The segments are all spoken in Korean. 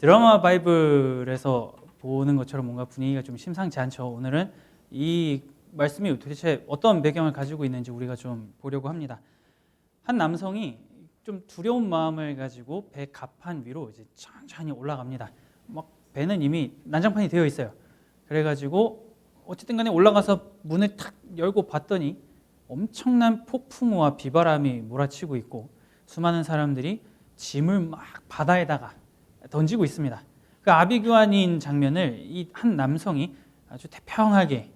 드라마 바이블에서 보는 것처럼 뭔가 분위기가 좀 심상치 않죠. 오늘은 이 말씀이 도대체 어떤 배경을 가지고 있는지 우리가 좀 보려고 합니다. 한 남성이 좀 두려운 마음을 가지고 배 갑판 위로 이제 천천히 올라갑니다. 막 배는 이미 난장판이 되어 있어요. 그래가지고 어쨌든 간에 올라가서 문을 탁 열고 봤더니 엄청난 폭풍우와 비바람이 몰아치고 있고 수많은 사람들이 짐을 막 바다에다가 던지고 있습니다. 그 아비규환인 장면을 이 한 남성이 아주 태평하게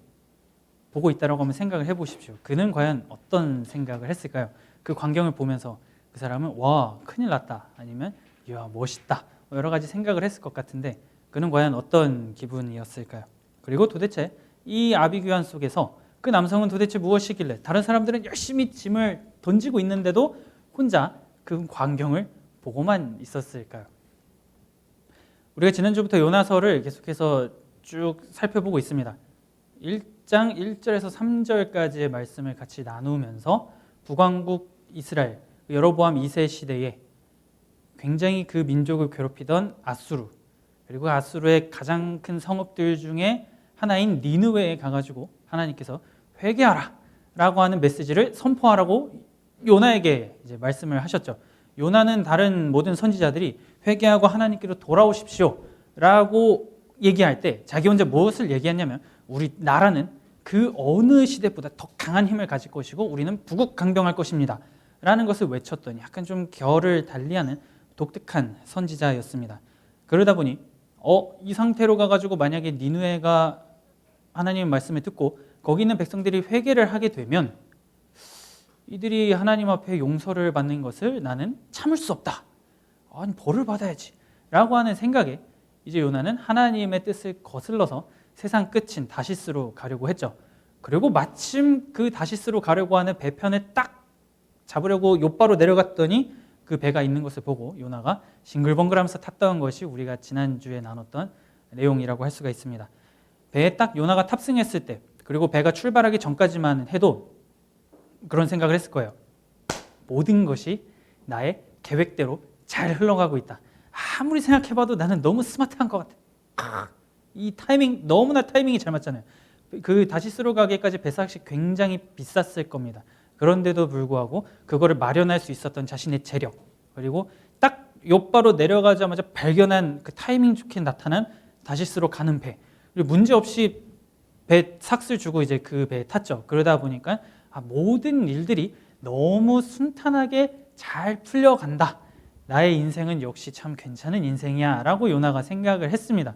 보고 있다라고 한번 생각을 해보십시오. 그는 과연 어떤 생각을 했을까요? 그 광경을 보면서 그 사람은 와 큰일 났다 아니면 이야 멋있다 여러 가지 생각을 했을 것 같은데 그는 과연 어떤 기분이었을까요? 그리고 도대체 이 아비규환 속에서 그 남성은 도대체 무엇이길래 다른 사람들은 열심히 짐을 던지고 있는데도 혼자 그 광경을 보고만 있었을까요? 우리가 지난주부터 요나서를 계속해서 쭉 살펴보고 있습니다. 1장 1절에서 3절까지의 말씀을 같이 나누면서 북왕국 이스라엘, 여로보암 2세 시대에 굉장히 그 민족을 괴롭히던 아수르, 그리고 아수르의 가장 큰 성읍들 중에 하나인 니느웨에 가가지고 하나님께서 회개하라 라고 하는 메시지를 선포하라고 요나에게 이제 말씀을 하셨죠. 요나는 다른 모든 선지자들이 회개하고 하나님께로 돌아오십시오 라고 얘기할 때 자기 혼자 무엇을 얘기했냐면 우리 나라는 그 어느 시대보다 더 강한 힘을 가질 것이고 우리는 부국강병할 것입니다 라는 것을 외쳤더니 약간 좀 결을 달리하는 독특한 선지자였습니다. 그러다 보니 이 상태로 가가지고 만약에 니느웨가 하나님의 말씀을 듣고 거기 있는 백성들이 회개를 하게 되면 이들이 하나님 앞에 용서를 받는 것을 나는 참을 수 없다. 아니 벌을 받아야지 라고 하는 생각에 이제 요나는 하나님의 뜻을 거슬러서 세상 끝인 다시스로 가려고 했죠. 그리고 마침 그 다시스로 가려고 하는 배편을 딱 잡으려고 욥바로 내려갔더니 그 배가 있는 것을 보고 요나가 싱글벙글하면서 탔던 것이 우리가 지난주에 나눴던 내용이라고 할 수가 있습니다. 배에 딱 요나가 탑승했을 때 그리고 배가 출발하기 전까지만 해도 그런 생각을 했을 거예요. 모든 것이 나의 계획대로 잘 흘러가고 있다. 아무리 생각해봐도 나는 너무 스마트한 것 같아. 이 타이밍 너무나 타이밍이 잘 맞잖아요. 그 다시스로 가기까지 배삭이 굉장히 비쌌을 겁니다. 그런데도 불구하고 그거를 마련할 수 있었던 자신의 재력 그리고 딱 욥바로 내려가자마자 발견한 그 타이밍 좋게 나타난 다시스로 가는 배 그리고 문제없이 배 삭스를 주고 이제 그 배에 탔죠. 그러다 보니까 모든 일들이 너무 순탄하게 잘 풀려간다. 나의 인생은 역시 참 괜찮은 인생이야 라고 요나가 생각을 했습니다.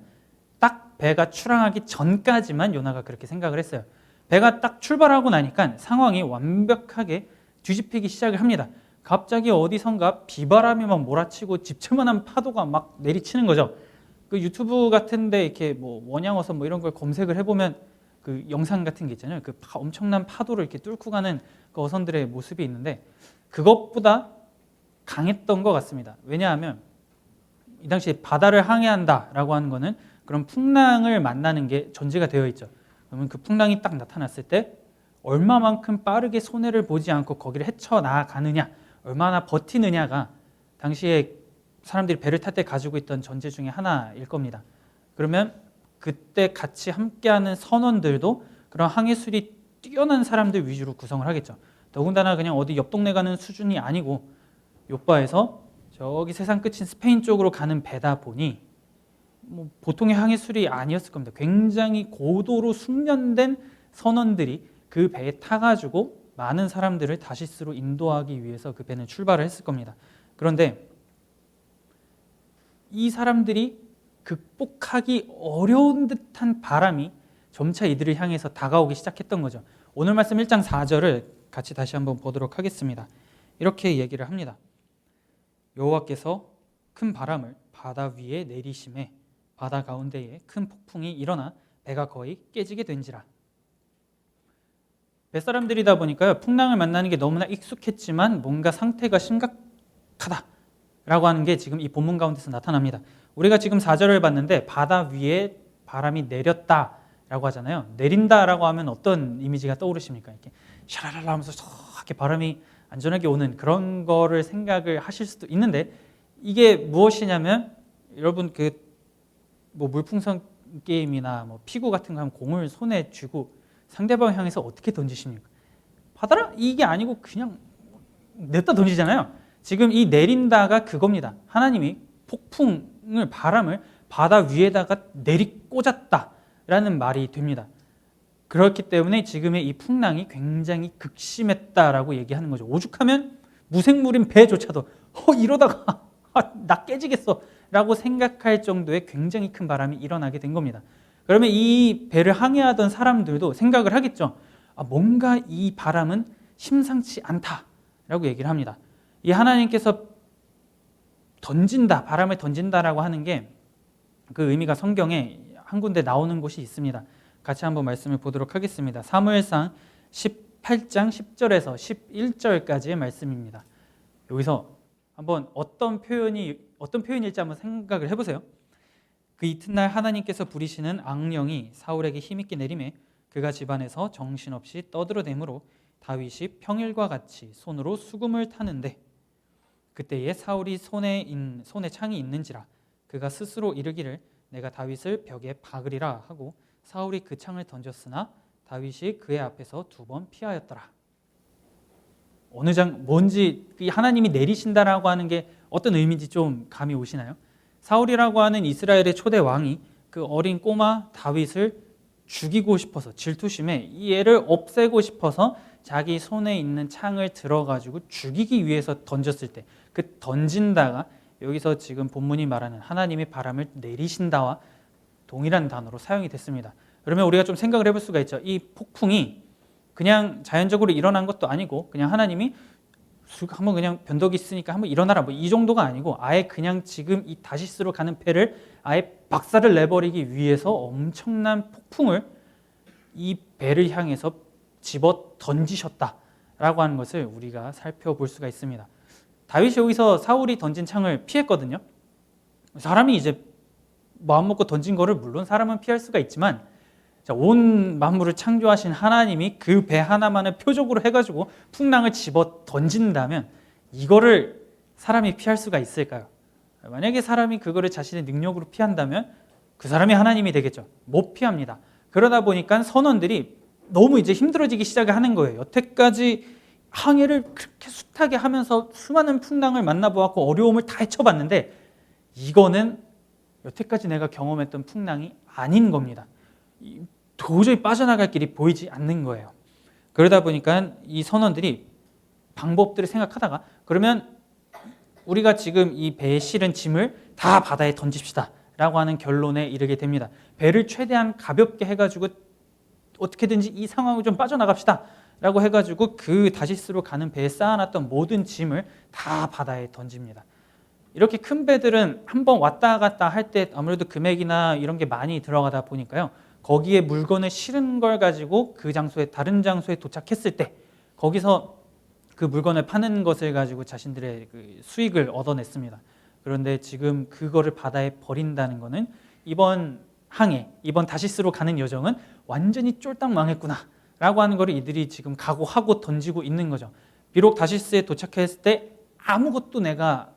딱 배가 출항하기 전까지만 요나가 그렇게 생각을 했어요. 배가 딱 출발하고 나니까 상황이 완벽하게 뒤집히기 시작을 합니다. 갑자기 어디선가 비바람이 막 몰아치고 집채만한 파도가 막 내리치는 거죠. 그 유튜브 같은데 이렇게 뭐 원양어선 뭐 이런 걸 검색을 해보면 그 영상 같은 게 있잖아요. 그 엄청난 파도를 이렇게 뚫고 가는 그 어선들의 모습이 있는데 그것보다 강했던 것 같습니다. 왜냐하면 이 당시에 바다를 항해한다라고 하는 거는 그런 풍랑을 만나는 게 전제가 되어 있죠. 그러면 그 풍랑이 딱 나타났을 때 얼마만큼 빠르게 손해를 보지 않고 거기를 헤쳐나가느냐, 얼마나 버티느냐가 당시에 사람들이 배를 탈 때 가지고 있던 전제 중에 하나일 겁니다. 그러면 그때 같이 함께하는 선원들도 그런 항해술이 뛰어난 사람들 위주로 구성을 하겠죠. 더군다나 그냥 어디 옆 동네 가는 수준이 아니고 욥바에서 저기 세상 끝인 스페인 쪽으로 가는 배다 보니 뭐 보통의 항해술이 아니었을 겁니다. 굉장히 고도로 숙련된 선원들이 그 배에 타가지고 많은 사람들을 다시스로 인도하기 위해서 그 배는 출발을 했을 겁니다. 그런데 이 사람들이 극복하기 어려운 듯한 바람이 점차 이들을 향해서 다가오기 시작했던 거죠. 오늘 말씀 1장 4절을 같이 다시 한번 보도록 하겠습니다. 이렇게 얘기를 합니다. 여호와께서 큰 바람을 바다 위에 내리심에 바다 가운데에 큰 폭풍이 일어나 배가 거의 깨지게 된지라. 뱃사람들이다 보니까요 풍랑을 만나는 게 너무나 익숙했지만 뭔가 상태가 심각하다라고 하는 게 지금 이 본문 가운데서 나타납니다. 우리가 지금 4절을 봤는데 바다 위에 바람이 내렸다라고 하잖아요. 내린다라고 하면 어떤 이미지가 떠오르십니까? 이렇게 샤라라라 하면서 이렇게 바람이 안전하게 오는 그런 거를 생각을 하실 수도 있는데 이게 무엇이냐면 여러분 뭐 물풍선 게임이나 뭐 피구 같은 거 하면 공을 손에 쥐고 상대방 향해서 어떻게 던지십니까? 받아라? 이게 아니고 그냥 냈다 던지잖아요. 지금 이 내린다가 그겁니다. 하나님이 폭풍을, 바람을 바다 위에다가 내리꽂았다라는 말이 됩니다. 그렇기 때문에 지금의 이 풍랑이 굉장히 극심했다라고 얘기하는 거죠. 오죽하면 무생물인 배조차도 이러다가 나 깨지겠어 라고 생각할 정도의 굉장히 큰 바람이 일어나게 된 겁니다. 그러면 이 배를 항해하던 사람들도 생각을 하겠죠. 뭔가 이 바람은 심상치 않다라고 얘기를 합니다. 이 하나님께서 던진다, 바람을 던진다라고 하는 게 그 의미가 성경에 한 군데 나오는 곳이 있습니다. 같이 한번 말씀을 보도록 하겠습니다. 사무엘상 18장 10절에서 11절까지의 말씀입니다. 여기서 한번 어떤 표현일지 한번 생각을 해보세요. 그 이튿날 하나님께서 부리시는 악령이 사울에게 힘있게 내림에 그가 집안에서 정신없이 떠들어대므로 다윗이 평일과 같이 손으로 수금을 타는데 그때에 사울이 손에 창이 있는지라 그가 스스로 이르기를 내가 다윗을 벽에 박으리라 하고 사울이 그 창을 던졌으나 다윗이 그의 앞에서 2번 피하였더라. 뭔지 하나님이 내리신다라고 하는 게 어떤 의미인지 좀 감이 오시나요? 사울이라고 하는 이스라엘의 초대 왕이 그 어린 꼬마 다윗을 죽이고 싶어서 질투심에 이 애를 없애고 싶어서 자기 손에 있는 창을 들어가지고 죽이기 위해서 던졌을 때 그 던진다가 여기서 지금 본문이 말하는 하나님의 바람을 내리신다와 동일한 단어로 사용이 됐습니다. 그러면 우리가 좀 생각을 해볼 수가 있죠. 이 폭풍이 그냥 자연적으로 일어난 것도 아니고 그냥 하나님이 한번 그냥 변덕이 있으니까 한번 일어나라 뭐 이 정도가 아니고 아예 그냥 지금 이 다시스로 가는 배를 아예 박살을 내버리기 위해서 엄청난 폭풍을 이 배를 향해서 집어 던지셨다라고 하는 것을 우리가 살펴볼 수가 있습니다. 다윗이 여기서 사울이 던진 창을 피했거든요. 사람이 이제 마음 먹고 던진 거를 물론 사람은 피할 수가 있지만 온 만물을 창조하신 하나님이 그 배 하나만을 표적으로 해가지고 풍랑을 집어 던진다면 이거를 사람이 피할 수가 있을까요? 만약에 사람이 그거를 자신의 능력으로 피한다면 그 사람이 하나님이 되겠죠. 못 피합니다. 그러다 보니까 선원들이 너무 이제 힘들어지기 시작을 하는 거예요. 여태까지 항해를 그렇게 숱하게 하면서 수많은 풍랑을 만나보았고 어려움을 다 헤쳐봤는데 이거는 여태까지 내가 경험했던 풍랑이 아닌 겁니다. 도저히 빠져나갈 길이 보이지 않는 거예요. 그러다 보니까 이 선원들이 방법들을 생각하다가 그러면 우리가 지금 이 배에 실은 짐을 다 바다에 던집시다 라고 하는 결론에 이르게 됩니다. 배를 최대한 가볍게 해가지고 어떻게든지 이 상황을 좀 빠져나갑시다 라고 해가지고 그 다시스로 가는 배에 쌓아놨던 모든 짐을 다 바다에 던집니다. 이렇게 큰 배들은 한번 왔다 갔다 할 때 아무래도 금액이나 이런 게 많이 들어가다 보니까요. 거기에 물건을 실은 걸 가지고 그 장소에 다른 장소에 도착했을 때 거기서 그 물건을 파는 것을 가지고 자신들의 그 수익을 얻어냈습니다. 그런데 지금 그거를 바다에 버린다는 것은 이번 다시스로 가는 여정은 완전히 쫄딱 망했구나 라고 하는 것을 이들이 지금 각오하고 던지고 있는 거죠. 비록 다시스에 도착했을 때 아무것도 내가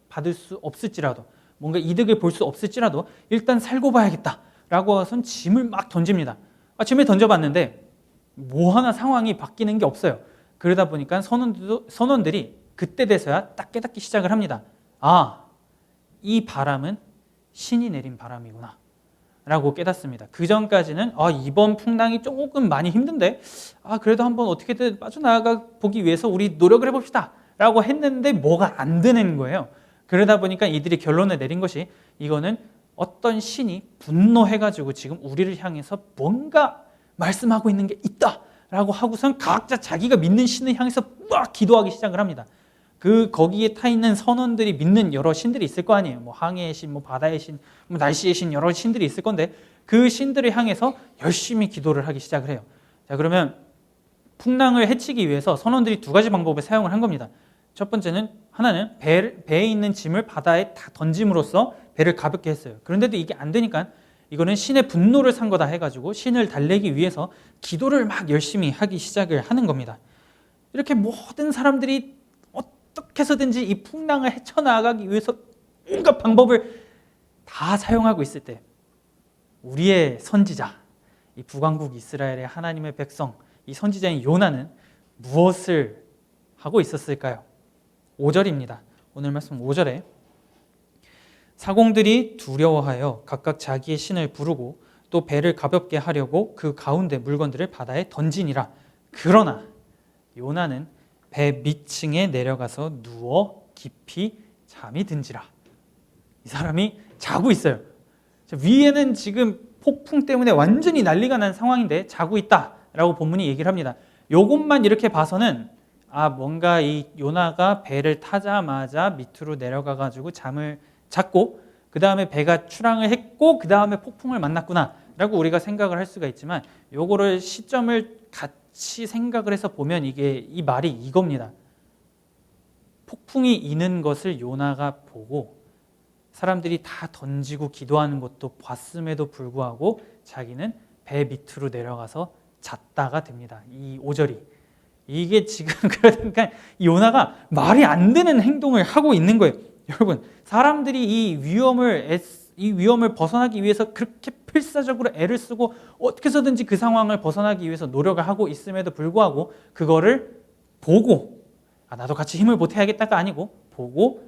받을 수 없을지라도 뭔가 이득을 볼 수 없을지라도 일단 살고 봐야겠다 라고 해서 짐을 막 던집니다. 짐을 던져봤는데 뭐 하나 상황이 바뀌는 게 없어요. 그러다 보니까 선원들이 그때 돼서야 딱 깨닫기 시작을 합니다. 이 바람은 신이 내린 바람이구나 라고 깨닫습니다. 그 전까지는 이번 풍랑이 조금 많이 힘든데 그래도 한번 어떻게든 빠져나가 보기 위해서 우리 노력을 해봅시다 라고 했는데 뭐가 안 되는 거예요. 그러다 보니까 이들이 결론을 내린 것이 이거는 어떤 신이 분노해가지고 지금 우리를 향해서 뭔가 말씀하고 있는 게 있다 라고 하고선 각자 자기가 믿는 신을 향해서 막 기도하기 시작을 합니다. 거기에 타 있는 선원들이 믿는 여러 신들이 있을 거 아니에요. 뭐 항해의 신, 뭐 바다의 신, 뭐 날씨의 신 여러 신들이 있을 건데 그 신들을 향해서 열심히 기도를 하기 시작을 해요. 자, 그러면 풍랑을 해치기 위해서 선원들이 2가지 방법을 사용을 한 겁니다. 첫 번째는 하나는 배에 있는 짐을 바다에 다 던짐으로써 배를 가볍게 했어요. 그런데도 이게 안 되니까 이거는 신의 분노를 산 거다 해가지고 신을 달래기 위해서 기도를 막 열심히 하기 시작을 하는 겁니다. 이렇게 모든 사람들이 어떻게 해서든지 이 풍랑을 헤쳐나가기 위해서 온갖 방법을 다 사용하고 있을 때 우리의 선지자, 이 북왕국 이스라엘의 하나님의 백성, 이 선지자인 요나는 무엇을 하고 있었을까요? 5절입니다. 오늘 말씀 5절에 사공들이 두려워하여 각각 자기의 신을 부르고 또 배를 가볍게 하려고 그 가운데 물건들을 바다에 던지니라. 그러나 요나는 배 밑층에 내려가서 누워 깊이 잠이 든지라. 이 사람이 자고 있어요. 위에는 지금 폭풍 때문에 완전히 난리가 난 상황인데 자고 있다라고 본문이 얘기를 합니다. 요것만 이렇게 봐서는 뭔가 이 요나가 배를 타자마자 밑으로 내려가 가지고 잠을 잤고 그 다음에 배가 출항을 했고 그 다음에 폭풍을 만났구나 라고 우리가 생각을 할 수가 있지만 요거를 시점을 같이 생각을 해서 보면 이 말이 이겁니다. 폭풍이 이는 것을 요나가 보고 사람들이 다 던지고 기도하는 것도 봤음에도 불구하고 자기는 배 밑으로 내려가서 잤다가 됩니다. 이 5절이. 이게 지금 그러니까 요나가 말이 안 되는 행동을 하고 있는 거예요. 여러분, 사람들이 이 위험을 벗어나기 위해서 그렇게 필사적으로 애를 쓰고 어떻게 해서든지 그 상황을 벗어나기 위해서 노력을 하고 있음에도 불구하고 그거를 보고 나도 같이 힘을 보태야겠다가 아니고 보고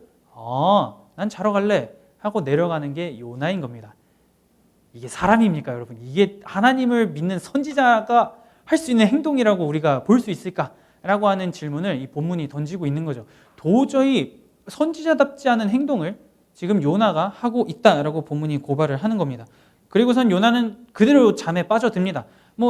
난 자러 갈래 하고 내려가는 게 요나인 겁니다. 이게 사람입니까, 여러분? 이게 하나님을 믿는 선지자가 할 수 있는 행동이라고 우리가 볼 수 있을까라고 하는 질문을 이 본문이 던지고 있는 거죠. 도저히 선지자답지 않은 행동을 지금 요나가 하고 있다라고 본문이 고발을 하는 겁니다. 그리고선 요나는 그대로 잠에 빠져듭니다.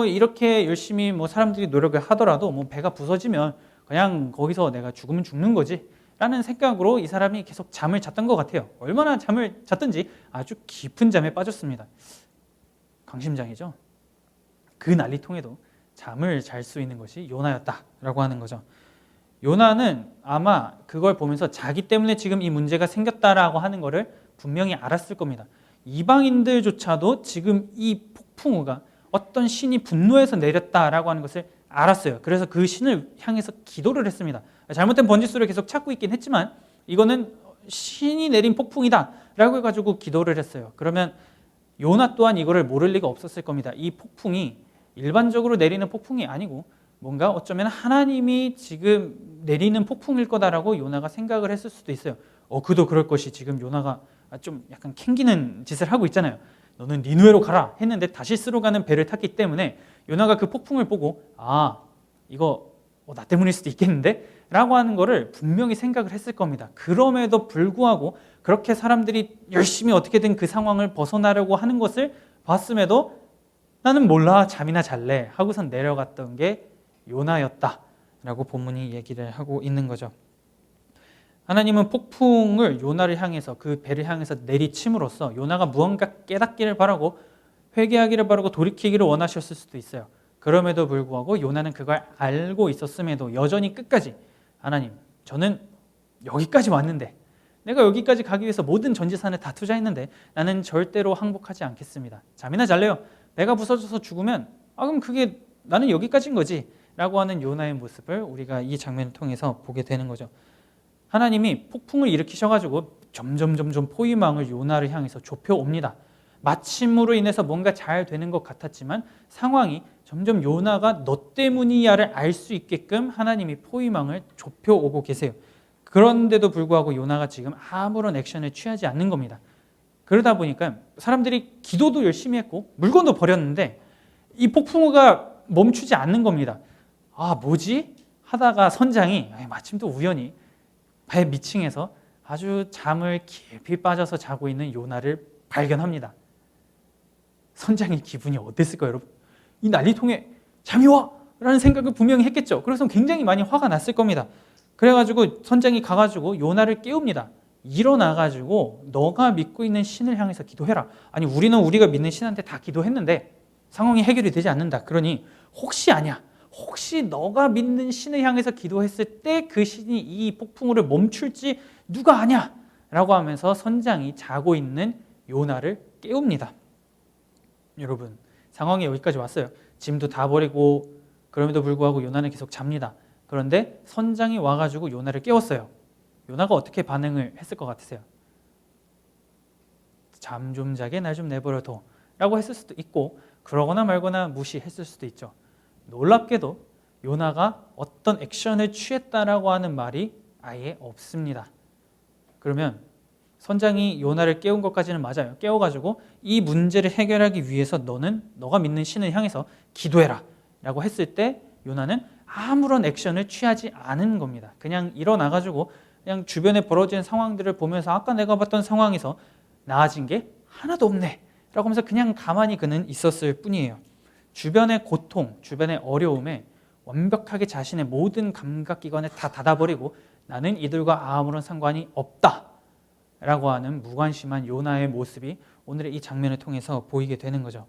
이렇게 열심히 사람들이 노력을 하더라도 배가 부서지면 그냥 거기서 내가 죽으면 죽는 거지 라는 생각으로 이 사람이 계속 잠을 잤던 것 같아요. 얼마나 잠을 잤든지 아주 깊은 잠에 빠졌습니다. 강심장이죠. 그 난리통에도 잠을 잘 수 있는 것이 요나였다라고 하는 거죠. 요나는 아마 그걸 보면서 자기 때문에 지금 이 문제가 생겼다라고 하는 거를 분명히 알았을 겁니다. 이방인들조차도 지금 이 폭풍우가 어떤 신이 분노해서 내렸다라고 하는 것을 알았어요. 그래서 그 신을 향해서 기도를 했습니다. 잘못된 번지수를 계속 찾고 있긴 했지만 이거는 신이 내린 폭풍이다 라고 해가지고 기도를 했어요. 그러면 요나 또한 이거를 모를 리가 없었을 겁니다. 이 폭풍이 일반적으로 내리는 폭풍이 아니고 뭔가 어쩌면 하나님이 지금 내리는 폭풍일 거다라고 요나가 생각을 했을 수도 있어요. 그도 그럴 것이 지금 요나가 좀 약간 캥기는 짓을 하고 있잖아요. 너는 니누에로 가라 했는데 다시스로 가는 배를 탔기 때문에 요나가 그 폭풍을 보고 이거 나 때문일 수도 있겠는데? 라고 하는 거를 분명히 생각을 했을 겁니다. 그럼에도 불구하고 그렇게 사람들이 열심히 어떻게든 그 상황을 벗어나려고 하는 것을 봤음에도 나는 몰라 잠이나 잘래 하고선 내려갔던 게 요나였다라고 본문이 얘기를 하고 있는 거죠. 하나님은 폭풍을 요나를 향해서 그 배를 향해서 내리침으로써 요나가 무언가 깨닫기를 바라고 회개하기를 바라고 돌이키기를 원하셨을 수도 있어요. 그럼에도 불구하고 요나는 그걸 알고 있었음에도 여전히 끝까지 하나님, 저는 여기까지 왔는데 내가 여기까지 가기 위해서 모든 전 재산을 다 투자했는데 나는 절대로 항복하지 않겠습니다. 잠이나 잘래요. 배가 부서져서 죽으면 그럼 그게 나는 여기까지인 거지 라고 하는 요나의 모습을 우리가 이 장면을 통해서 보게 되는 거죠. 하나님이 폭풍을 일으키셔가지고 점점 포위망을 요나를 향해서 좁혀옵니다. 마침으로 인해서 뭔가 잘 되는 것 같았지만 상황이 점점 요나가 너 때문이야를 알 수 있게끔 하나님이 포위망을 좁혀오고 계세요. 그런데도 불구하고 요나가 지금 아무런 액션을 취하지 않는 겁니다. 그러다 보니까 사람들이 기도도 열심히 했고 물건도 버렸는데 이 폭풍우가 멈추지 않는 겁니다. 뭐지? 하다가 선장이 마침 또 우연히 배 밑층에서 아주 잠을 깊이 빠져서 자고 있는 요나를 발견합니다. 선장의 기분이 어땠을까요, 여러분? 이 난리통에 잠이 와! 라는 생각을 분명히 했겠죠. 그래서 굉장히 많이 화가 났을 겁니다. 그래가지고 선장이 가가지고 요나를 깨웁니다. 일어나가지고 너가 믿고 있는 신을 향해서 기도해라. 아니 우리는 우리가 믿는 신한테 다 기도했는데 상황이 해결이 되지 않는다. 그러니 혹시 너가 믿는 신을 향해서 기도했을 때 그 신이 이 폭풍우를 멈출지 누가 아냐? 라고 하면서 선장이 자고 있는 요나를 깨웁니다. 여러분, 상황이 여기까지 왔어요. 짐도 다 버리고 그럼에도 불구하고 요나는 계속 잡니다. 그런데 선장이 와가지고 요나를 깨웠어요. 요나가 어떻게 반응을 했을 것 같으세요? 잠 좀 자게 날 좀 내버려둬 라고 했을 수도 있고, 그러거나 말거나 무시했을 수도 있죠. 놀랍게도 요나가 어떤 액션을 취했다라고 하는 말이 아예 없습니다. 그러면 선장이 요나를 깨운 것까지는 맞아요. 깨워가지고 이 문제를 해결하기 위해서 너가 믿는 신을 향해서 기도해라 라고 했을 때 요나는 아무런 액션을 취하지 않은 겁니다. 그냥 일어나가지고 그냥 주변에 벌어진 상황들을 보면서 아까 내가 봤던 상황에서 나아진 게 하나도 없네 라고 하면서 그냥 가만히 그는 있었을 뿐이에요. 주변의 고통, 주변의 어려움에 완벽하게 자신의 모든 감각기관을 다 닫아버리고 나는 이들과 아무런 상관이 없다 라고 하는 무관심한 요나의 모습이 오늘의 이 장면을 통해서 보이게 되는 거죠.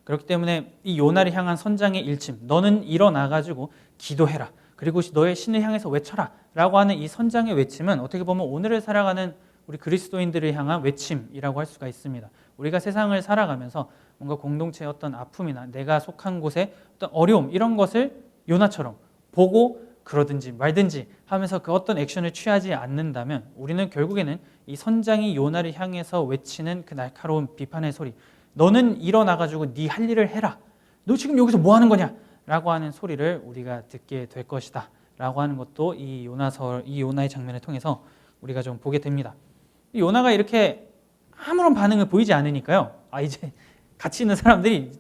그렇기 때문에 이 요나를 향한 선장의 일침, 너는 일어나가지고 기도해라, 그리고 너의 신을 향해서 외쳐라 라고 하는 이 선장의 외침은 어떻게 보면 오늘을 살아가는 우리 그리스도인들을 향한 외침이라고 할 수가 있습니다. 우리가 세상을 살아가면서 뭔가 공동체의 어떤 아픔이나 내가 속한 곳의 어떤 어려움, 이런 것을 요나처럼 보고 그러든지 말든지 하면서 그 어떤 액션을 취하지 않는다면 우리는 결국에는 이 선장이 요나를 향해서 외치는 그 날카로운 비판의 소리, 너는 일어나가지고 네 할 일을 해라, 너 지금 여기서 뭐 하는 거냐 라고 하는 소리를 우리가 듣게 될 것이다 라고 하는 것도 이 요나의 장면을 통해서 우리가 좀 보게 됩니다. 요나가 이렇게 아무런 반응을 보이지 않으니까요, 이제 같이 있는 사람들이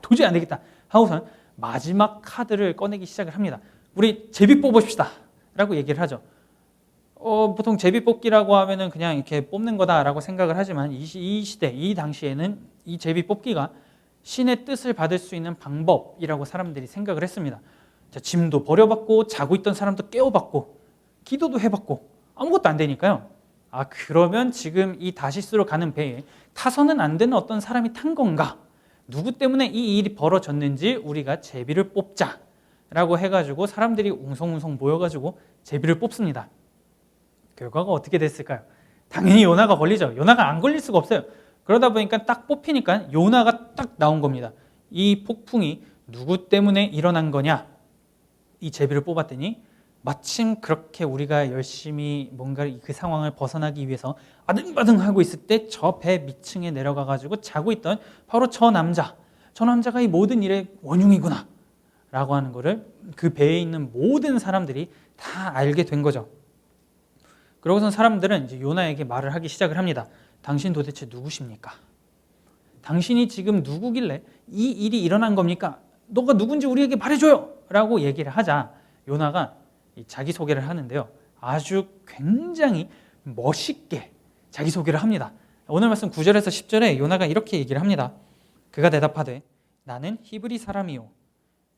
도저히 안 되겠다 하고선 마지막 카드를 꺼내기 시작을 합니다. 우리 제비 뽑읍시다 라고 얘기를 하죠. 보통 제비 뽑기라고 하면은 그냥 이렇게 뽑는 거다라고 생각을 하지만 이 시대, 이 당시에는 이 제비 뽑기가 신의 뜻을 받을 수 있는 방법이라고 사람들이 생각을 했습니다. 자, 짐도 버려받고 자고 있던 사람도 깨워받고 기도도 해받고 아무것도 안 되니까요. 그러면 지금 이 다시스로 가는 배에 타서는 안 되는 어떤 사람이 탄 건가? 누구 때문에 이 일이 벌어졌는지 우리가 제비를 뽑자 라고 해가지고 사람들이 웅성웅성 모여가지고 제비를 뽑습니다. 결과가 어떻게 됐을까요? 당연히 요나가 걸리죠. 요나가 안 걸릴 수가 없어요. 그러다 보니까 딱 뽑히니까 요나가 딱 나온 겁니다. 이 폭풍이 누구 때문에 일어난 거냐? 이 제비를 뽑았더니 마침 그렇게 우리가 열심히 뭔가 그 상황을 벗어나기 위해서 아등바등하고 있을 때 저 배 밑층에 내려가가지고 자고 있던 바로 저 남자가 이 모든 일의 원흉이구나 라고 하는 거를 그 배에 있는 모든 사람들이 다 알게 된 거죠. 그러고선 사람들은 이제 요나에게 말을 하기 시작을 합니다. 당신 도대체 누구십니까? 당신이 지금 누구길래 이 일이 일어난 겁니까? 너가 누군지 우리에게 말해줘요 라고 얘기를 하자 요나가 자기소개를 하는데요, 아주 굉장히 멋있게 자기소개를 합니다. 오늘 말씀 9절에서 10절에 요나가 이렇게 얘기를 합니다. 그가 대답하되 나는 히브리 사람이요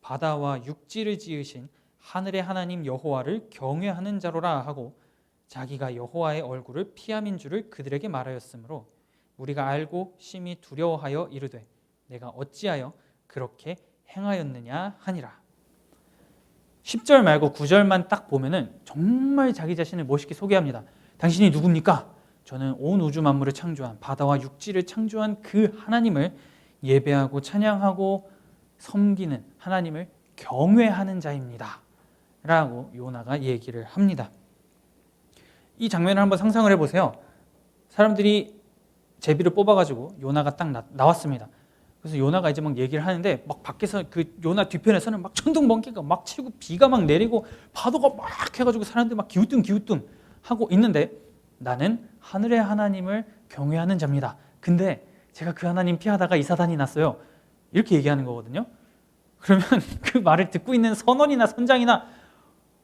바다와 육지를 지으신 하늘의 하나님 여호와를 경외하는 자로라 하고 자기가 여호와의 얼굴을 피함인 줄을 그들에게 말하였으므로 우리가 알고 심히 두려워하여 이르되 내가 어찌하여 그렇게 행하였느냐 하니라. 10절 말고 9절만 딱 보면은 정말 자기 자신을 멋있게 소개합니다. 당신이 누굽니까? 저는 온 우주 만물을 창조한 바다와 육지를 창조한 그 하나님을 예배하고 찬양하고 섬기는 하나님을 경외하는 자입니다 라고 요나가 얘기를 합니다. 이 장면을 한번 상상을 해보세요. 사람들이 제비를 뽑아가지고 요나가 딱 나왔습니다. 그래서 요나가 이제 막 얘기를 하는데 막 밖에서 그 요나 뒤편에서는 막 천둥번개가 막 치고 비가 막 내리고 파도가 막 해가지고 사람들이 막 기우뚱 하고 있는데 나는 하늘의 하나님을 경외하는 자입니다. 근데 제가 그 하나님 피하다가 이 사단이 났어요. 이렇게 얘기하는 거거든요. 그러면 그 말을 듣고 있는 선원이나 선장이나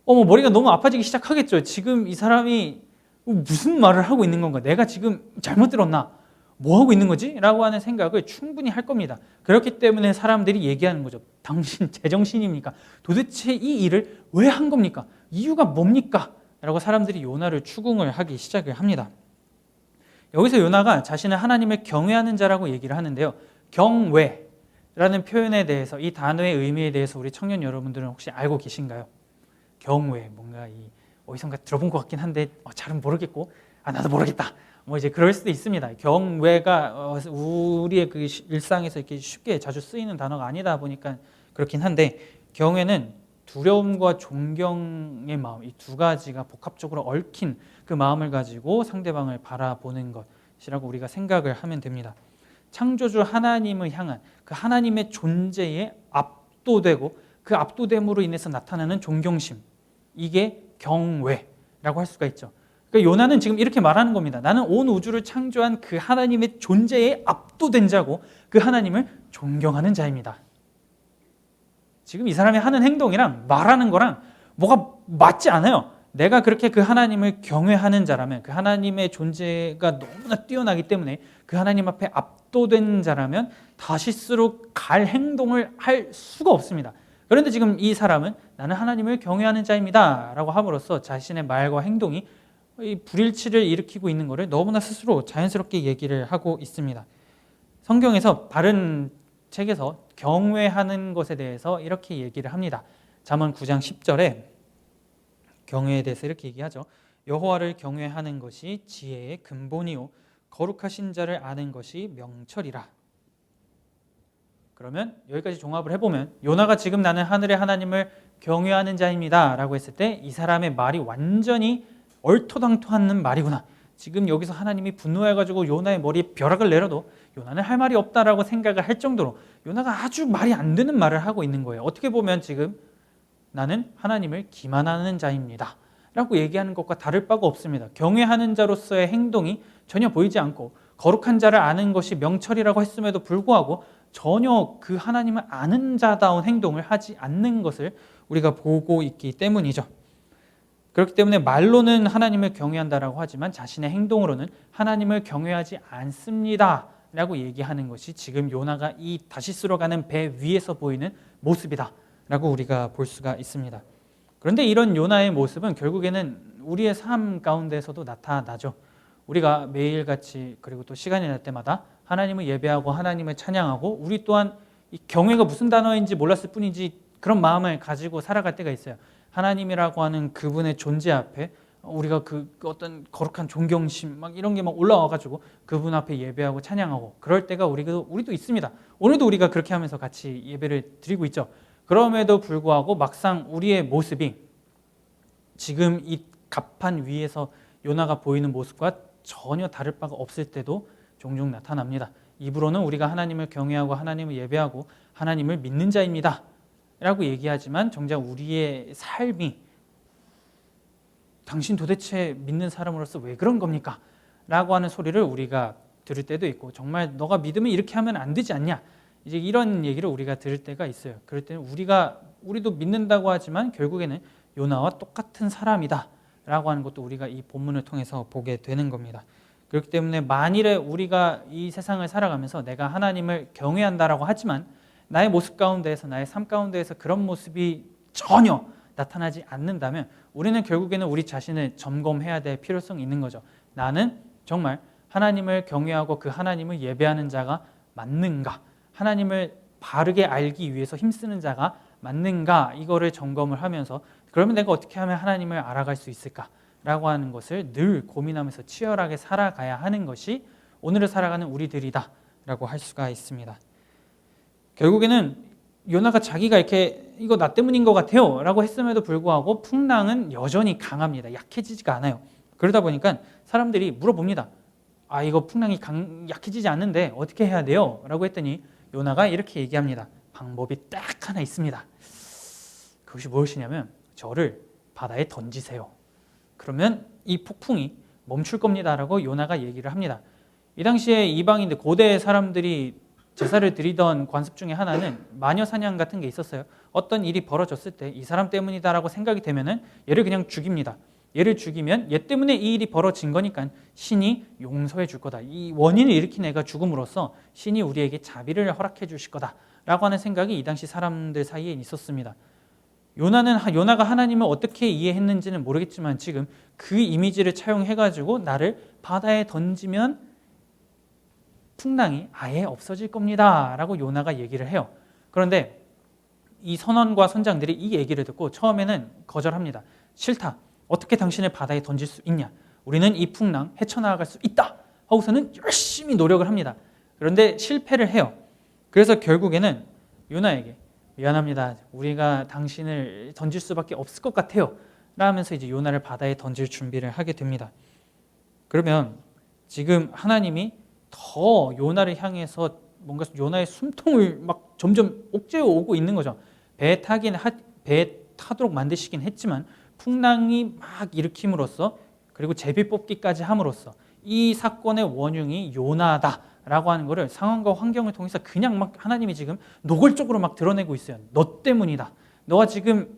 머리가 너무 아파지기 시작하겠죠. 지금 이 사람이 무슨 말을 하고 있는 건가? 내가 지금 잘못 들었나? 뭐 하고 있는 거지? 라고 하는 생각을 충분히 할 겁니다. 그렇기 때문에 사람들이 얘기하는 거죠. 당신 제정신입니까? 도대체 이 일을 왜 한 겁니까? 이유가 뭡니까? 라고 사람들이 요나를 추궁을 하기 시작을 합니다. 여기서 요나가 자신을 하나님을 경외하는 자라고 얘기를 하는데요, 경외라는 표현에 대해서, 이 단어의 의미에 대해서 우리 청년 여러분들은 혹시 알고 계신가요? 경외, 뭔가 어디선가 들어본 것 같긴 한데 잘은 모르겠고 나도 모르겠다 이제 그럴 수도 있습니다. 경외가 우리의 그 일상에서 이렇게 쉽게 자주 쓰이는 단어가 아니다 보니까 그렇긴 한데, 경외는 두려움과 존경의 마음, 이 두 가지가 복합적으로 얽힌 그 마음을 가지고 상대방을 바라보는 것, 것이라고 우리가 생각을 하면 됩니다. 창조주 하나님을 향한 그 하나님의 존재에 압도되고 그 압도됨으로 인해서 나타나는 존경심, 이게 경외라고 할 수가 있죠. 그러니까 요나는 지금 이렇게 말하는 겁니다. 나는 온 우주를 창조한 그 하나님의 존재에 압도된 자고 그 하나님을 존경하는 자입니다. 지금 이 사람이 하는 행동이랑 말하는 거랑 뭐가 맞지 않아요. 내가 그렇게 그 하나님을 경외하는 자라면, 그 하나님의 존재가 너무나 뛰어나기 때문에 그 하나님 앞에 압도된 자라면 다시스로 갈 행동을 할 수가 없습니다. 그런데 지금 이 사람은 나는 하나님을 경외하는 자입니다 라고 함으로써 자신의 말과 행동이 이 불일치를 일으키고 있는 것을 너무나 스스로 자연스럽게 얘기를 하고 있습니다. 성경에서 다른 책에서 경외하는 것에 대해서 이렇게 얘기를 합니다. 잠언 9장 10절에 경외에 대해서 이렇게 얘기하죠. 여호와를 경외하는 것이 지혜의 근본이요 거룩하신 자를 아는 것이 명철이라. 그러면 여기까지 종합을 해보면 요나가 지금 나는 하늘의 하나님을 경외하는 자입니다 라고 했을 때 이 사람의 말이 완전히 얼토당토하는 말이구나. 지금 여기서 하나님이 분노해가지고 요나의 머리에 벼락을 내려도 요나는 할 말이 없다라고 생각을 할 정도로 요나가 아주 말이 안 되는 말을 하고 있는 거예요. 어떻게 보면 지금 나는 하나님을 기만하는 자입니다 라고 얘기하는 것과 다를 바가 없습니다. 경외하는 자로서의 행동이 전혀 보이지 않고 거룩한 자를 아는 것이 명철이라고 했음에도 불구하고 전혀 그 하나님을 아는 자다운 행동을 하지 않는 것을 우리가 보고 있기 때문이죠. 그렇기 때문에 말로는 하나님을 경외한다라고 하지만 자신의 행동으로는 하나님을 경외하지 않습니다 라고 얘기하는 것이 지금 요나가 이 다시스로 가는 배 위에서 보이는 모습이다 라고 우리가 볼 수가 있습니다. 그런데 이런 요나의 모습은 결국에는 우리의 삶 가운데서도 나타나죠. 우리가 매일같이 그리고 또 시간이 날 때마다 하나님을 예배하고 하나님을 찬양하고 우리 또한 이 경외가 무슨 단어인지 몰랐을 뿐이지 그런 마음을 가지고 살아갈 때가 있어요. 하나님이라고 하는 그분의 존재 앞에 우리가 그 어떤 거룩한 존경심 막 이런 게 막 올라와가지고 그분 앞에 예배하고 찬양하고 그럴 때가 우리도 있습니다. 오늘도 우리가 그렇게 하면서 같이 예배를 드리고 있죠. 그럼에도 불구하고 막상 우리의 모습이 지금 이 갑판 위에서 요나가 보이는 모습과 전혀 다를 바가 없을 때도 종종 나타납니다. 입으로는 우리가 하나님을 경외하고 하나님을 예배하고 하나님을 믿는 자입니다 라고 얘기하지만 정작 우리의 삶이 당신 도대체 믿는 사람으로서 왜 그런 겁니까? 라고 하는 소리를 우리가 들을 때도 있고 정말 너가 믿으면 이렇게 하면 안 되지 않냐? 이제 이런 얘기를 우리가 들을 때가 있어요. 그럴 때는 우리도 믿는다고 하지만 결국에는 요나와 똑같은 사람이다 라고 하는 것도 우리가 이 본문을 통해서 보게 되는 겁니다. 그렇기 때문에 만일에 우리가 이 세상을 살아가면서 내가 하나님을 경외한다라고 하지만 나의 모습 가운데에서 나의 삶 가운데에서 그런 모습이 전혀 나타나지 않는다면 우리는 결국에는 우리 자신을 점검해야 될 필요성이 있는 거죠. 나는 정말 하나님을 경외하고 그 하나님을 예배하는 자가 맞는가? 하나님을 바르게 알기 위해서 힘쓰는 자가 맞는가? 이거를 점검을 하면서 그러면 내가 어떻게 하면 하나님을 알아갈 수 있을까? 라고 하는 것을 늘 고민하면서 치열하게 살아가야 하는 것이 오늘을 살아가는 우리들이다 라고 할 수가 있습니다. 결국에는 요나가 자기가 이렇게 이거 나 때문인 것 같아요 라고 했음에도 불구하고 풍랑은 여전히 강합니다. 약해지지가 않아요. 그러다 보니까 사람들이 물어봅니다. 아, 이거 풍랑이 약해지지 않는데 어떻게 해야 돼요? 라고 했더니 요나가 이렇게 얘기합니다. 방법이 딱 하나 있습니다. 그것이 무엇이냐면 저를 바다에 던지세요. 그러면 이 폭풍이 멈출 겁니다 라고 요나가 얘기를 합니다. 이 당시에 이방인들 고대 사람들이 제사를 드리던 관습 중에 하나는 마녀 사냥 같은 게 있었어요. 어떤 일이 벌어졌을 때 이 사람 때문이다라고 생각이 되면은 얘를 그냥 죽입니다. 얘를 죽이면 얘 때문에 이 일이 벌어진 거니까 신이 용서해 줄 거다. 이 원인을 일으킨 애가 죽음으로써 신이 우리에게 자비를 허락해 주실 거다라고 하는 생각이 이 당시 사람들 사이에 있었습니다. 요나가 하나님을 어떻게 이해했는지는 모르겠지만 지금 그 이미지를 차용해가지고 나를 바다에 던지면 풍랑이 아예 없어질 겁니다 라고 요나가 얘기를 해요. 그런데 이 선원과 선장들이 이 얘기를 듣고 처음에는 거절합니다. 싫다. 어떻게 당신을 바다에 던질 수 있냐? 우리는 이 풍랑 헤쳐나갈 수 있다 하고서는 열심히 노력을 합니다. 그런데 실패를 해요. 그래서 결국에는 요나에게 미안합니다. 우리가 당신을 던질 수밖에 없을 것 같아요 라면서 이제 요나를 바다에 던질 준비를 하게 됩니다. 그러면 지금 하나님이 더 요나를 향해서 뭔가 요나의 숨통을 막 점점 옥죄어 오고 있는 거죠. 배 타도록 만드시긴 했지만 풍랑이 막 일으킴으로써 그리고 제비 뽑기까지 함으로써 이 사건의 원흉이 요나다라고 하는 것을 상황과 환경을 통해서 그냥 막 하나님이 지금 노골적으로 막 드러내고 있어요. 너 때문이다. 너가 지금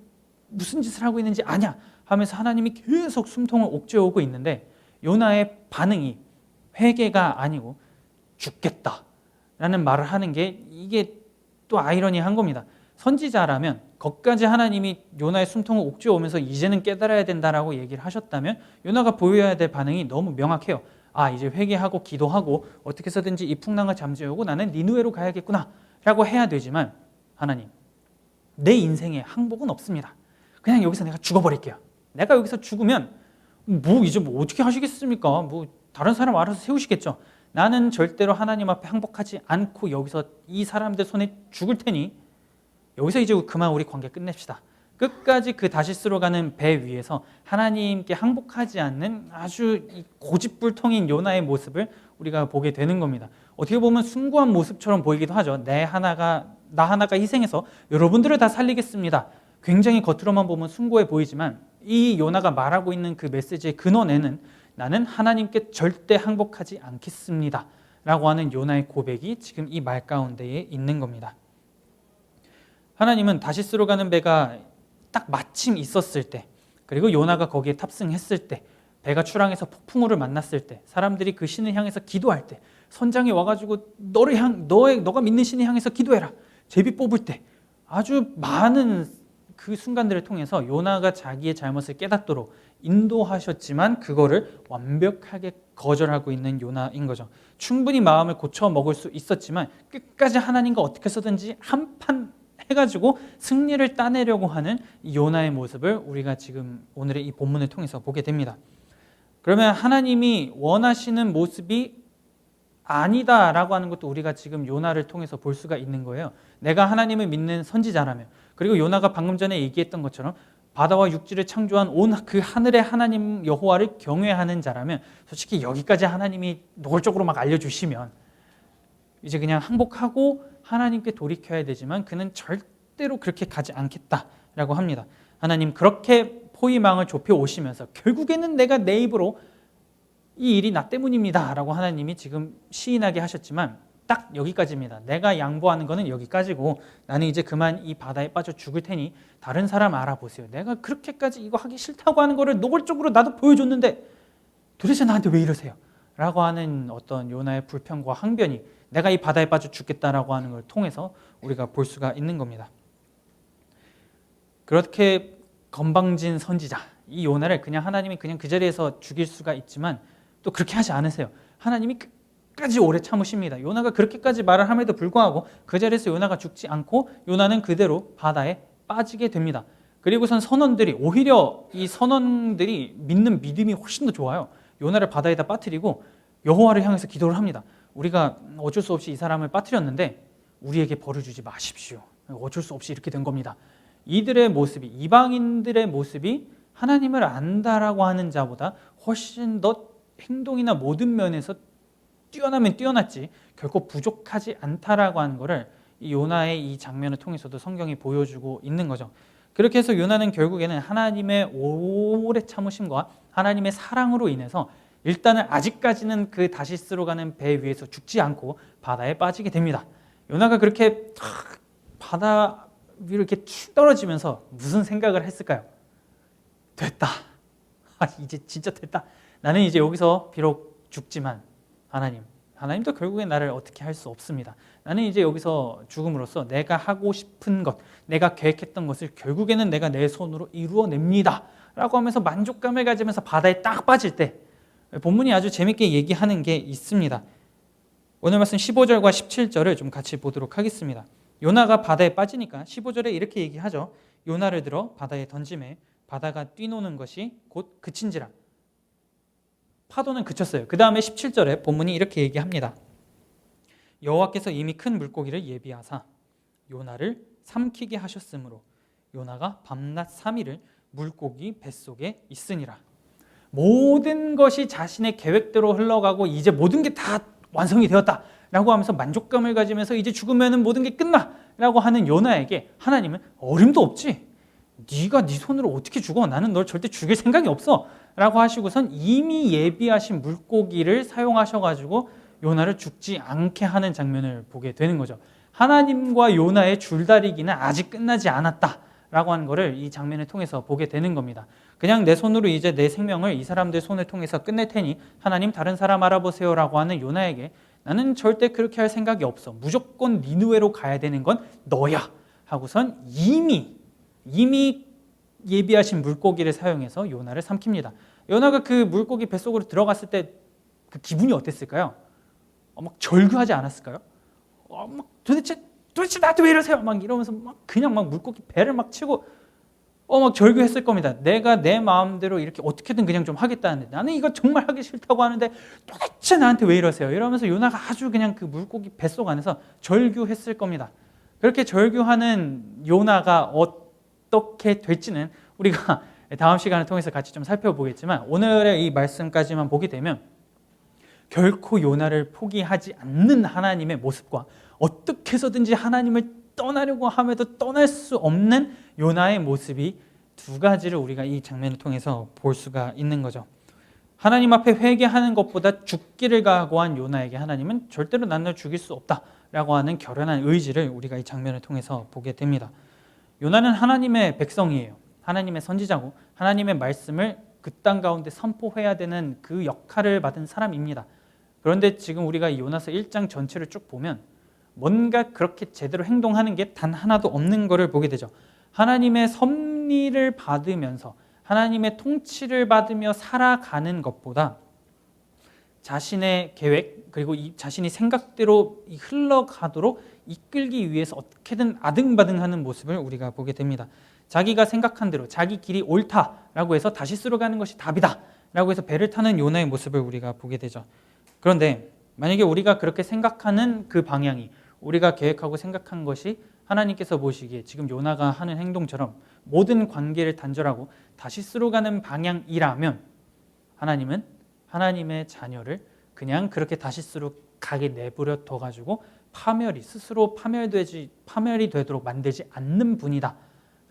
무슨 짓을 하고 있는지 아냐 하면서 하나님이 계속 숨통을 옥죄어 오고 있는데 요나의 반응이 회개가 아니고 죽겠다라는 말을 하는 게 이게 또 아이러니한 겁니다. 선지자라면 거기까지 하나님이 요나의 숨통을 옥죄어 오면서 이제는 깨달아야 된다라고 얘기를 하셨다면 요나가 보여야 될 반응이 너무 명확해요. 아, 이제 회개하고 기도하고 어떻게 해서든지 이 풍랑을 잠재우고 나는 니느웨로 가야겠구나 라고 해야 되지만 하나님, 내 인생에 항복은 없습니다. 그냥 여기서 내가 죽어버릴게요. 내가 여기서 죽으면 이제 어떻게 하시겠습니까? 다른 사람 알아서 세우시겠죠. 나는 절대로 하나님 앞에 항복하지 않고 여기서 이 사람들 손에 죽을 테니 여기서 이제 그만 우리 관계 끝냅시다. 끝까지 그 다시스로 가는 배 위에서 하나님께 항복하지 않는 아주 고집불통인 요나의 모습을 우리가 보게 되는 겁니다. 어떻게 보면 숭고한 모습처럼 보이기도 하죠. 나 하나가 희생해서 여러분들을 다 살리겠습니다. 굉장히 겉으로만 보면 숭고해 보이지만 이 요나가 말하고 있는 그 메시지의 근원에는 나는 하나님께 절대 항복하지 않겠습니다 라고 하는 요나의 고백이 지금 이 말 가운데에 있는 겁니다. 하나님은 다시스로 가는 배가 딱 마침 있었을 때, 그리고 요나가 거기에 탑승했을 때, 배가 출항해서 폭풍우를 만났을 때, 사람들이 그 신을 향해서 기도할 때, 선장이 와가지고 너가 믿는 신을 향해서 기도해라, 제비 뽑을 때, 아주 많은 그 순간들을 통해서 요나가 자기의 잘못을 깨닫도록 인도하셨지만 그거를 완벽하게 거절하고 있는 요나인 거죠. 충분히 마음을 고쳐 먹을 수 있었지만 끝까지 하나님과 어떻게 해서든지 한판 해가지고 승리를 따내려고 하는 요나의 모습을 우리가 지금 오늘의 이 본문을 통해서 보게 됩니다. 그러면 하나님이 원하시는 모습이 아니다라고 하는 것도 우리가 지금 요나를 통해서 볼 수가 있는 거예요. 내가 하나님을 믿는 선지자라면, 그리고 요나가 방금 전에 얘기했던 것처럼 바다와 육지를 창조한 온 그 하늘의 하나님 여호와를 경외하는 자라면 솔직히 여기까지 하나님이 노골적으로 막 알려주시면 이제 그냥 항복하고 하나님께 돌이켜야 되지만 그는 절대로 그렇게 가지 않겠다라고 합니다. 하나님 그렇게 포위망을 좁혀 오시면서 결국에는 내가 내 입으로 이 일이 나 때문입니다 라고 하나님이 지금 시인하게 하셨지만 딱 여기까지입니다. 내가 양보하는 거는 여기까지고 나는 이제 그만 이 바다에 빠져 죽을 테니 다른 사람 알아보세요. 내가 그렇게까지 이거 하기 싫다고 하는 거를 노골적으로 나도 보여줬는데 도대체 나한테 왜 이러세요? 라고 하는 어떤 요나의 불평과 항변이 내가 이 바다에 빠져 죽겠다라고 하는 걸 통해서 우리가 볼 수가 있는 겁니다. 그렇게 건방진 선지자 이 요나를 그냥 하나님이 그냥 그 자리에서 죽일 수가 있지만 또 그렇게 하지 않으세요. 하나님이 끝까지 오래 참으십니다. 요나가 그렇게까지 말을 함에도 불구하고 그 자리에서 요나가 죽지 않고 요나는 그대로 바다에 빠지게 됩니다. 그리고선 오히려 이 선원들이 믿는 믿음이 훨씬 더 좋아요. 요나를 바다에다 빠뜨리고 여호와를 향해서 기도를 합니다. 우리가 어쩔 수 없이 이 사람을 빠뜨렸는데 우리에게 벌을 주지 마십시오. 어쩔 수 없이 이렇게 된 겁니다. 이들의 모습이, 이방인들의 모습이 하나님을 안다라고 하는 자보다 훨씬 더 행동이나 모든 면에서 뛰어나면 뛰어났지 결코 부족하지 않다라고 하는 것을 이 요나의 이 장면을 통해서도 성경이 보여주고 있는 거죠. 그렇게 해서 요나는 결국에는 하나님의 오래 참으심과 하나님의 사랑으로 인해서 일단은 아직까지는 그 다시스로 가는 배 위에서 죽지 않고 바다에 빠지게 됩니다. 요나가 그렇게 바다 위로 이렇게 떨어지면서 무슨 생각을 했을까요? 됐다. 이제 진짜 됐다. 나는 이제 여기서 비록 죽지만 하나님도 결국엔 나를 어떻게 할 수 없습니다. 나는 이제 여기서 죽음으로써 내가 하고 싶은 것, 내가 계획했던 것을 결국에는 내가 내 손으로 이루어냅니다 라고 하면서 만족감을 가지면서 바다에 딱 빠질 때 본문이 아주 재밌게 얘기하는 게 있습니다. 오늘 말씀 15절과 17절을 좀 같이 보도록 하겠습니다. 요나가 바다에 빠지니까 15절에 이렇게 얘기하죠. 요나를 들어 바다에 던지매 바다가 뛰노는 것이 곧 그친지라. 파도는 그쳤어요. 그 다음에 17절에 본문이 이렇게 얘기합니다. 여호와께서 이미 큰 물고기를 예비하사 요나를 삼키게 하셨으므로 요나가 밤낮 3일을 물고기 뱃속에 있으니라. 모든 것이 자신의 계획대로 흘러가고 이제 모든 게 다 완성이 되었다라고 하면서 만족감을 가지면서 이제 죽으면 모든 게 끝나라고 하는 요나에게 하나님은 어림도 없지. 네가 네 손으로 어떻게 죽어? 나는 널 절대 죽일 생각이 없어 라고 하시고선 이미 예비하신 물고기를 사용하셔가지고 요나를 죽지 않게 하는 장면을 보게 되는 거죠. 하나님과 요나의 줄다리기는 아직 끝나지 않았다 라고 하는 것을 이 장면을 통해서 보게 되는 겁니다. 그냥 내 손으로 이제 내 생명을 이 사람들 손을 통해서 끝낼 테니 하나님 다른 사람 알아보세요 라고 하는 요나에게 나는 절대 그렇게 할 생각이 없어. 무조건 니느웨로 가야 되는 건 너야 하고선 이미 예비하신 물고기를 사용해서 요나를 삼킵니다. 요나가 그 물고기 뱃속으로 들어갔을 때 그 기분이 어땠을까요? 막 절규하지 않았을까요? 막 도대체 나한테 왜 이러세요? 막 이러면서 막 그냥 막 물고기 배를 막 치고 막 절규했을 겁니다. 내가 내 마음대로 이렇게 어떻게든 그냥 좀 하겠다는데 나는 이거 정말 하기 싫다고 하는데 도대체 나한테 왜 이러세요? 이러면서 요나가 아주 그냥 그 물고기 뱃속 안에서 절규했을 겁니다. 그렇게 절규하는 요나가 어떻게 될지는 우리가 다음 시간을 통해서 같이 좀 살펴보겠지만 오늘의 이 말씀까지만 보게 되면 결코 요나를 포기하지 않는 하나님의 모습과 어떻게 해서든지 하나님을 떠나려고 함에도 떠날 수 없는 요나의 모습이 두 가지를 우리가 이 장면을 통해서 볼 수가 있는 거죠. 하나님 앞에 회개하는 것보다 죽기를 각오한 요나에게 하나님은 절대로 난 널 죽일 수 없다라고 하는 결연한 의지를 우리가 이 장면을 통해서 보게 됩니다. 요나는 하나님의 백성이에요. 하나님의 선지자고 하나님의 말씀을 그 땅 가운데 선포해야 되는 그 역할을 받은 사람입니다. 그런데 지금 우리가 이 요나서 1장 전체를 쭉 보면 뭔가 그렇게 제대로 행동하는 게 단 하나도 없는 것을 보게 되죠. 하나님의 섭리를 받으면서 하나님의 통치를 받으며 살아가는 것보다 자신의 계획 그리고 자신이 생각대로 흘러가도록 이끌기 위해서 어떻게든 아등바등하는 모습을 우리가 보게 됩니다. 자기가 생각한 대로 자기 길이 옳다라고 해서 다시스로 가는 것이 답이다 라고 해서 배를 타는 요나의 모습을 우리가 보게 되죠. 그런데 만약에 우리가 그렇게 생각하는 그 방향이 우리가 계획하고 생각한 것이 하나님께서 보시기에 지금 요나가 하는 행동처럼 모든 관계를 단절하고 다시스로 가는 방향이라면 하나님은 하나님의 자녀를 그냥 그렇게 다시스로 가게 내버려 둬가지고 스스로 파멸이 되도록 만들지 않는 분이다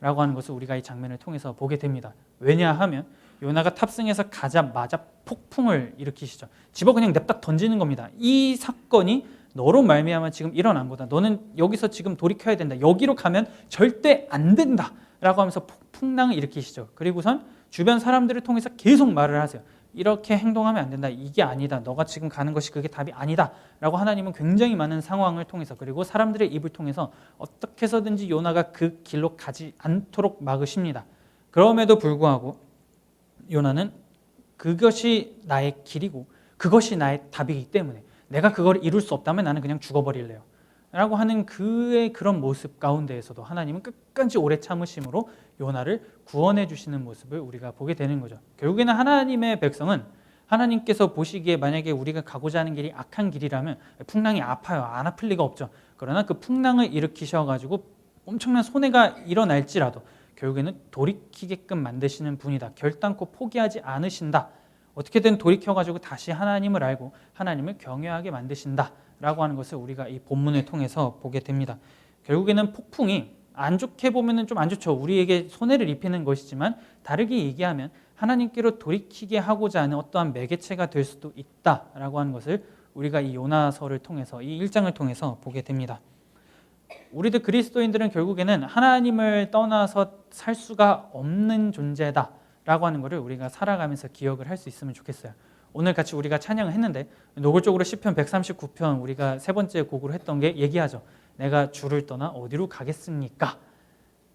라고 하는 것을 우리가 이 장면을 통해서 보게 됩니다. 왜냐하면 요나가 탑승해서 가자마자 폭풍을 일으키시죠. 집어 그냥 냅다 던지는 겁니다. 이 사건이 너로 말미암아 지금 일어난 거다. 너는 여기서 지금 돌이켜야 된다. 여기로 가면 절대 안 된다 라고 하면서 폭풍랑을 일으키시죠. 그리고선 주변 사람들을 통해서 계속 말을 하세요. 이렇게 행동하면 안 된다. 이게 아니다. 너가 지금 가는 것이 그게 답이 아니다 라고 하나님은 굉장히 많은 상황을 통해서 그리고 사람들의 입을 통해서 어떻게 해서든지 요나가 그 길로 가지 않도록 막으십니다. 그럼에도 불구하고 요나는 그것이 나의 길이고 그것이 나의 답이기 때문에 내가 그걸 이룰 수 없다면 나는 그냥 죽어버릴래요 라고 하는 그의 그런 모습 가운데에서도 하나님은 끝까지 오래 참으심으로 요나를 구원해 주시는 모습을 우리가 보게 되는 거죠. 결국에는 하나님의 백성은 하나님께서 보시기에 만약에 우리가 가고자 하는 길이 악한 길이라면 풍랑이 아파요. 안 아플 리가 없죠. 그러나 그 풍랑을 일으키셔가지고 엄청난 손해가 일어날지라도 결국에는 돌이키게끔 만드시는 분이다. 결단코 포기하지 않으신다. 어떻게든 돌이켜가지고 다시 하나님을 알고 하나님을 경외하게 만드신다 라고 하는 것을 우리가 이 본문을 통해서 보게 됩니다. 결국에는 폭풍이 안 좋게 보면 좀 안 좋죠. 우리에게 손해를 입히는 것이지만 다르게 얘기하면 하나님께로 돌이키게 하고자 하는 어떠한 매개체가 될 수도 있다라고 하는 것을 우리가 이 요나서를 통해서 이 1장을 통해서 보게 됩니다. 우리들 그리스도인들은 결국에는 하나님을 떠나서 살 수가 없는 존재다라고 하는 것을 우리가 살아가면서 기억을 할 수 있으면 좋겠어요. 오늘 같이 우리가 찬양을 했는데 노골적으로 시편 139편 우리가 세 번째 곡으로 했던 게 얘기하죠. 내가 주를 떠나 어디로 가겠습니까?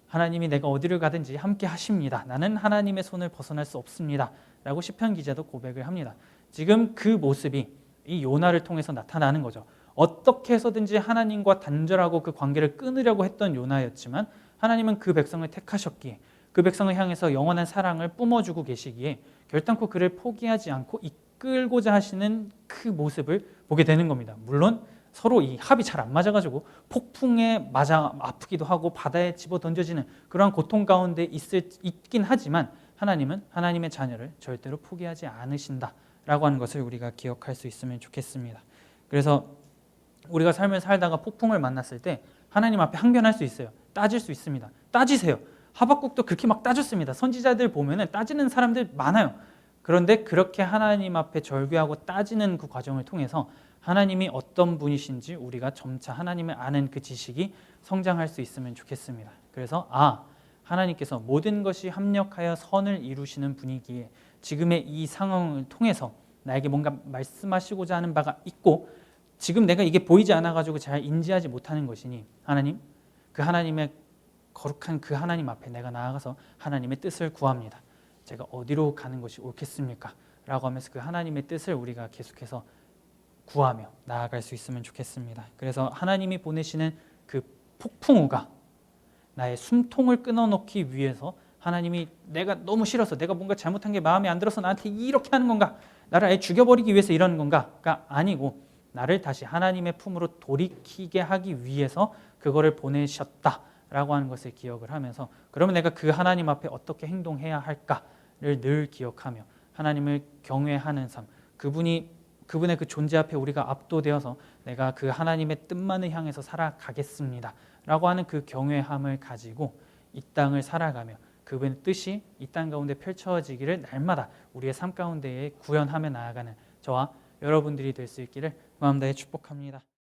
하나님이 내가 어디를 가든지 함께 하십니다. 나는 하나님의 손을 벗어날 수 없습니다. 라고 시편 기자도 고백을 합니다. 지금 그 모습이 이 요나를 통해서 나타나는 거죠. 어떻게 해서든지 하나님과 단절하고 그 관계를 끊으려고 했던 요나였지만 하나님은 그 백성을 택하셨기에 그 백성을 향해서 영원한 사랑을 뿜어주고 계시기에 결단코 그를 포기하지 않고 이끌고자 하시는 그 모습을 보게 되는 겁니다. 물론 서로 이 합이 잘 안 맞아가지고 폭풍에 맞아 아프기도 하고 바다에 집어 던져지는 그러한 고통 가운데 있긴 하지만 하나님은 하나님의 자녀를 절대로 포기하지 않으신다라고 하는 것을 우리가 기억할 수 있으면 좋겠습니다. 그래서 우리가 삶을 살다가 폭풍을 만났을 때 하나님 앞에 항변할 수 있어요. 따질 수 있습니다. 따지세요. 하박국도 그렇게 막 따졌습니다. 선지자들 보면은 따지는 사람들 많아요. 그런데 그렇게 하나님 앞에 절규하고 따지는 그 과정을 통해서 하나님이 어떤 분이신지 우리가 점차 하나님을 아는 그 지식이 성장할 수 있으면 좋겠습니다. 그래서 하나님께서 모든 것이 합력하여 선을 이루시는 분이기에 지금의 이 상황을 통해서 나에게 뭔가 말씀하시고자 하는 바가 있고 지금 내가 이게 보이지 않아가지고 잘 인지하지 못하는 것이니 하나님, 그 하나님의 거룩한 그 하나님 앞에 내가 나아가서 하나님의 뜻을 구합니다. 제가 어디로 가는 것이 옳겠습니까? 라고 하면서 그 하나님의 뜻을 우리가 계속해서 구하며 나아갈 수 있으면 좋겠습니다. 그래서 하나님이 보내시는 그 폭풍우가 나의 숨통을 끊어놓기 위해서 하나님이 내가 너무 싫어서 내가 뭔가 잘못한 게 마음에 안 들어서 나한테 이렇게 하는 건가? 나를 아예 죽여버리기 위해서 이러는 건가가 아니고 나를 다시 하나님의 품으로 돌이키게 하기 위해서 그거를 보내셨다라고 하는 것을 기억을 하면서 그러면 내가 그 하나님 앞에 어떻게 행동해야 할까를 늘 기억하며 하나님을 경외하는 삶, 그분의 그 존재 앞에 우리가 압도되어서 내가 그 하나님의 뜻만을 향해서 살아가겠습니다 라고 하는 그 경외함을 가지고 이 땅을 살아가며 그분의 뜻이 이 땅 가운데 펼쳐지기를 날마다 우리의 삶 가운데에 구현하며 나아가는 저와 여러분들이 될 수 있기를 마음 다해 축복합니다.